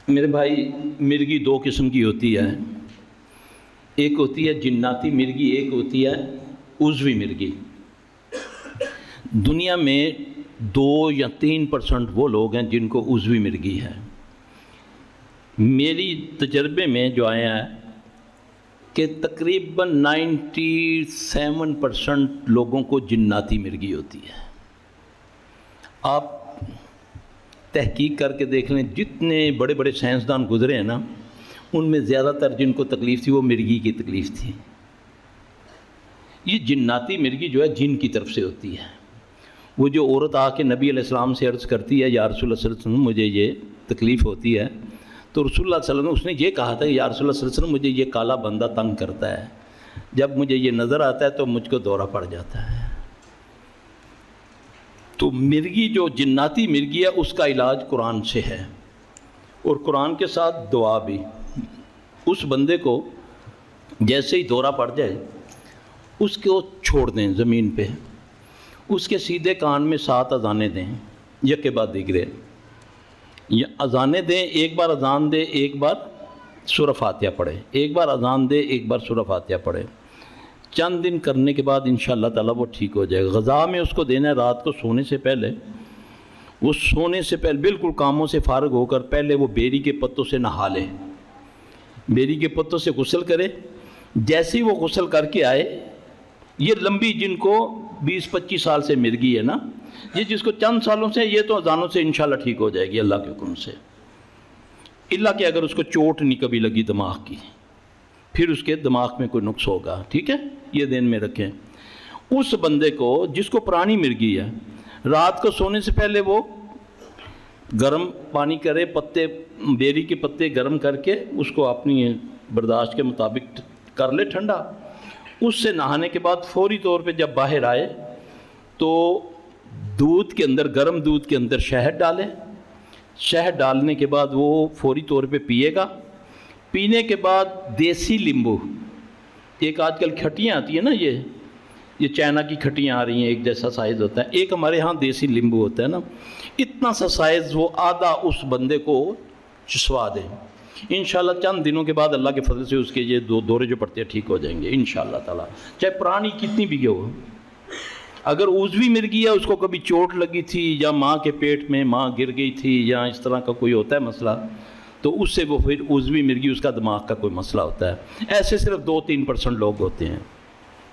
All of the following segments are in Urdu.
میرے بھائی، مرغی دو قسم کی ہوتی ہے، ایک ہوتی ہے جناتی مرغی، ایک ہوتی ہے عضوی مرغی۔ دنیا میں 2 یا 3% وہ لوگ ہیں جن کو عضوی مرغی ہے۔ میری تجربے میں جو آیا ہے کہ تقریباً 97% لوگوں کو جناتی مرغی ہوتی ہے۔ آپ تحقیق کر کے دیکھ لیں، جتنے بڑے بڑے سائنسدان گزرے ہیں نا، ان میں زیادہ تر جن کو تکلیف تھی وہ مرغی کی تکلیف تھی۔ یہ جناتی مرغی جو ہے جن کی طرف سے ہوتی ہے۔ وہ جو عورت آ کے نبی علیہ السلام سے عرض کرتی ہے، یا رسول اللہ صلی اللہ علیہ وسلم مجھے یہ تکلیف ہوتی ہے، تو رسول اللہ صلی اللہ علیہ وسلم اس نے یہ کہا تھا کہ یا رسول اللہ صلی اللہ علیہ وسلم مجھے یہ کالا بندہ تنگ کرتا ہے، جب مجھے یہ نظر آتا ہے تو مجھ کو دورہ پڑ جاتا ہے۔ تو مرغی جو جناتی مرغی ہے اس کا علاج قرآن سے ہے، اور قرآن کے ساتھ دعا بھی۔ اس بندے کو جیسے ہی دورہ پڑ جائے اس کو چھوڑ دیں زمین پہ، اس کے سیدھے کان میں 7 اذانیں دیں، یک کے بعد دیگرے، یا اذانیں دیں، ایک بار اذان دے، ایک بار سورہ فاتحہ پڑھے، ایک بار اذان دے، ایک بار سورہ فاتحہ پڑھے۔ چند دن کرنے کے بعد انشاءاللہ تعالیٰ وہ ٹھیک ہو جائے گا۔ غذا میں اس کو دینا ہے رات کو سونے سے پہلے، وہ سونے سے پہلے بالکل کاموں سے فارغ ہو کر پہلے وہ بیری کے پتوں سے نہا لے، بیری کے پتوں سے غسل کرے۔ جیسے ہی وہ غسل کر کے آئے، یہ لمبی جن کو 20-25 سال سے مرغی ہے نا، یہ جس کو چند سالوں سے، یہ تو اذانوں سے انشاءاللہ ٹھیک ہو جائے گی اللہ کے حکم سے، اللہ کہ اگر اس کو چوٹ نہیں کبھی لگی دماغ کی، پھر اس کے دماغ میں کوئی نقص ہوگا۔ ٹھیک ہے، یہ دین میں رکھیں۔ اس بندے کو جس کو پرانی مرغی ہے، رات کو سونے سے پہلے وہ گرم پانی کرے، پتے بیری کے پتے گرم کر کے اس کو اپنی برداشت کے مطابق کر لے ٹھنڈا۔ اس سے نہانے کے بعد فوری طور پہ جب باہر آئے تو دودھ کے اندر، گرم دودھ کے اندر شہد ڈالے۔ شہد ڈالنے کے بعد وہ فوری طور پہ پیے گا۔ پینے کے بعد دیسی لیمبو، ایک آج کل کھٹیاں آتی ہیں نا، یہ چائنا کی کھٹیاں آ رہی ہیں، ایک جیسا سائز ہوتا ہے، ایک ہمارے ہاں دیسی لیمبو ہوتا ہے نا، اتنا سا سائز وہ آدھا اس بندے کو چسوا دے۔ انشاءاللہ چند دنوں کے بعد اللہ کے فضل سے اس کے یہ دورے جو پڑتے ہیں ٹھیک ہو جائیں گے انشاءاللہ تعالیٰ، چاہے پرانی کتنی بھی ہو۔ اگر عضوی مرغی ہے، اس کو کبھی چوٹ لگی تھی، یا ماں کے پیٹ میں ماں گر گئی تھی، یا اس طرح کا کوئی ہوتا ہے مسئلہ، تو اس سے وہ پھر عضوی مرغی، اس کا دماغ کا کوئی مسئلہ ہوتا ہے۔ ایسے صرف 2-3% لوگ ہوتے ہیں۔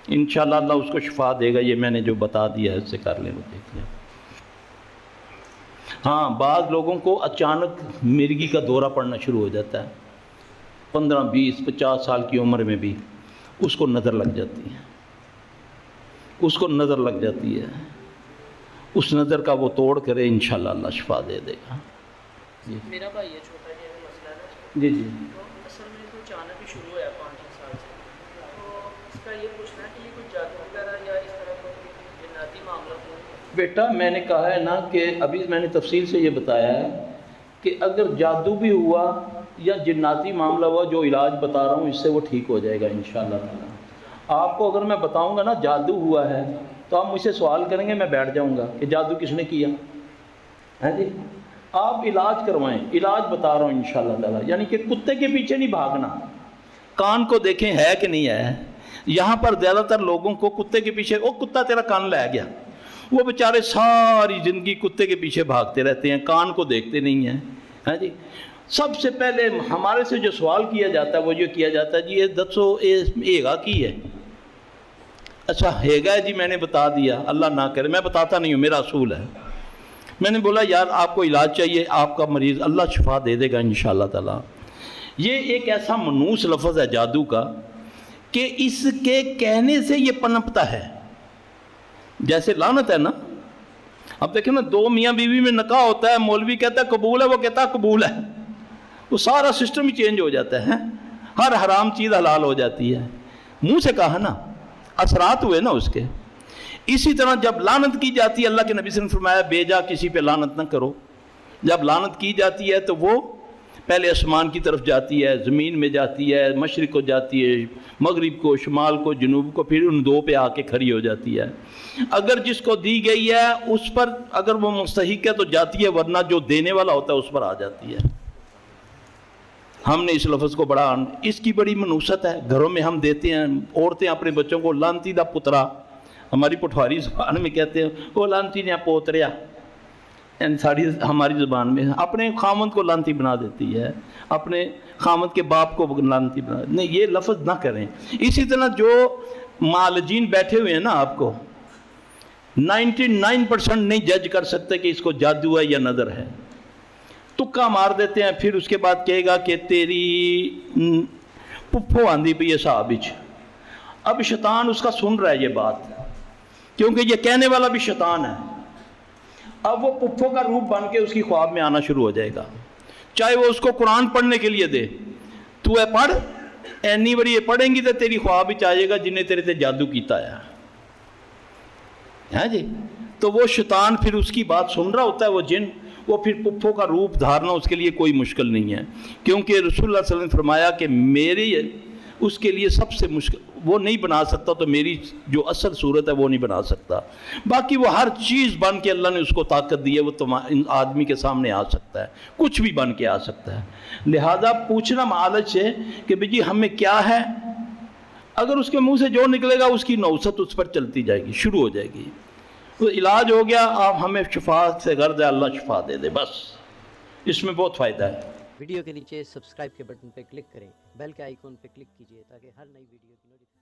انشاءاللہ اللہ اس کو شفا دے گا، یہ میں نے جو بتا دیا ہے اس سے کر لیں، وہ دیکھ لیں۔ ہاں، بعض لوگوں کو اچانک مرغی کا دورہ پڑنا شروع ہو جاتا ہے، 15, 20, 50 سال کی عمر میں بھی اس کو نظر لگ جاتی ہے، اس کو نظر لگ جاتی ہے۔ اس نظر کا وہ توڑ کرے، انشاءاللہ اللہ شفا دے دے گا۔ جی میرا بھائی یہ چھوٹا جی مسئلہ ہے، جی تو اصل میں تو اچانک ہی شروع ہوا ہے 5 سال سے، تو اس کا یہ پوچھنا ہے کہ یہ کوئی جادو وغیرہ یا اس طرح کوئی جناتی معاملہ ہو؟ بیٹا، میں نے کہا ہے نا کہ ابھی میں نے تفصیل سے یہ بتایا ہے کہ اگر جادو بھی ہوا یا جناتی معاملہ ہوا، جو علاج بتا رہا ہوں اس سے وہ ٹھیک ہو جائے گا انشاءاللہ تعالیٰ۔ آپ کو اگر میں بتاؤں گا نا جادو ہوا ہے، تو آپ مجھ سے سوال کریں گے، میں بیٹھ جاؤں گا کہ جادو کس نے کیا ہے جی۔ آپ علاج کروائیں، علاج بتا رہا ہوں انشاءاللہ تعالیٰ، یعنی کہ کتے کے پیچھے نہیں بھاگنا۔ کان کو دیکھیں ہے کہ نہیں ہے۔ یہاں پر زیادہ تر لوگوں کو کتے کے پیچھے، او کتا تیرا کان لے گیا، وہ بیچارے ساری زندگی کتے کے پیچھے بھاگتے رہتے ہیں، کان کو دیکھتے نہیں ہیں، ہاں جی۔ سب سے پہلے ہمارے سے جو سوال کیا جاتا ہے وہ یہ کیا جاتا ہے، جی یہ دسو ایگا کی ہے؟ اچھا ہیگا ہے جی، میں نے بتا دیا، اللہ نہ کرے میں بتاتا نہیں ہوں، میرا اصول ہے۔ میں نے بولا یار آپ کو علاج چاہیے، آپ کا مریض اللہ شفا دے دے گا انشاءاللہ تعالیٰ۔ یہ ایک ایسا منوس لفظ ہے جادو کا کہ اس کے کہنے سے یہ پنپتا ہے، جیسے لعنت ہے نا۔ اب دیکھیں نا، 2 میاں بیوی میں نکاح ہوتا ہے، مولوی کہتا ہے قبول ہے، وہ کہتا ہے قبول ہے، وہ سارا سسٹم ہی چینج ہو جاتا ہے، ہر حرام چیز حلال ہو جاتی ہے۔ منہ سے کہا نا، اثرات ہوئے نا اس کے۔ اسی طرح جب لعنت کی جاتی ہے، اللہ کے نبی صلی اللہ علیہ وسلم نے فرمایا بے جا کسی پہ لعنت نہ کرو۔ جب لعنت کی جاتی ہے تو وہ پہلے آسمان کی طرف جاتی ہے، زمین میں جاتی ہے، مشرق کو جاتی ہے، مغرب کو، شمال کو، جنوب کو، پھر ان 2 پہ آ کے کھڑی ہو جاتی ہے۔ اگر جس کو دی گئی ہے اس پر اگر وہ مستحق ہے تو جاتی ہے، ورنہ جو دینے والا ہوتا ہے اس پر آ جاتی ہے۔ ہم نے اس لفظ کو بڑا، اس کی بڑی منوست ہے، گھروں میں ہم دیتے ہیں، عورتیں اپنے بچوں کو لانتی دا پترا، ہماری پٹھواری زبان میں کہتے ہیں وہ لانتی نے پوتریا، ہماری زبان میں اپنے خامند کو لانتی بنا دیتی ہے، اپنے خامند کے باپ کو لانتی بنا دیتی ہے۔ نہیں، یہ لفظ نہ کریں۔ اسی طرح جو معالجین بیٹھے ہوئے ہیں نا، آپ کو 99% نہیں جج کر سکتے کہ اس کو جادو ہے یا نظر ہے، تکا مار دیتے ہیں، پھر اس کے بعد کہے گا کہ تیری پپھو آندھی پہ یہ صاحب اچ۔ اب شیطان اس کا سن رہا ہے یہ بات، کیونکہ یہ کہنے والا بھی شیطان ہے۔ اب وہ پپھو کا روپ بن کے اس کی خواب میں آنا شروع ہو جائے گا، چاہے وہ اس کو قرآن پڑھنے کے لیے دے، تو اے پڑھ، اینی بڑی یہ پڑھیں گی تو تیری خواب ہی آئے گا جنہیں تیرے تے جادو کیتا ہے جی۔ تو وہ شیطان پھر اس کی بات سن رہا ہوتا ہے، وہ جن، وہ پھر پپھو کا روپ دھارنا اس کے لیے کوئی مشکل نہیں ہے، کیونکہ رسول اللہ صلی اللہ علیہ وسلم نے فرمایا کہ میرے اس کے لیے سب سے مشکل وہ نہیں بنا سکتا، تو میری جو اصل صورت ہے وہ نہیں بنا سکتا۔ باقی وہ ہر چیز بن کے اللہ نے اس کو طاقت دی ہے، وہ آدمی کے سامنے آ سکتا ہے، کچھ بھی بن کے آ سکتا ہے۔ لہذا پوچھنا معالج سے کہ بھئی جی ہمیں کیا ہے، اگر اس کے منہ سے جو نکلے گا اس کی نوست اس پر چلتی جائے گی، شروع ہو جائے گی۔ تو علاج ہو گیا، آپ ہمیں شفا سے غرض ہے، اللہ شفا دے دے، بس اس میں بہت فائدہ ہے۔ ویڈیو کے نیچے سبسکرائب کے بٹن پہ کلک کریں، بیل کے آئیکن پہ کلک کیجئے تاکہ ہر نئی ویڈیو کی نوٹیفیکیشن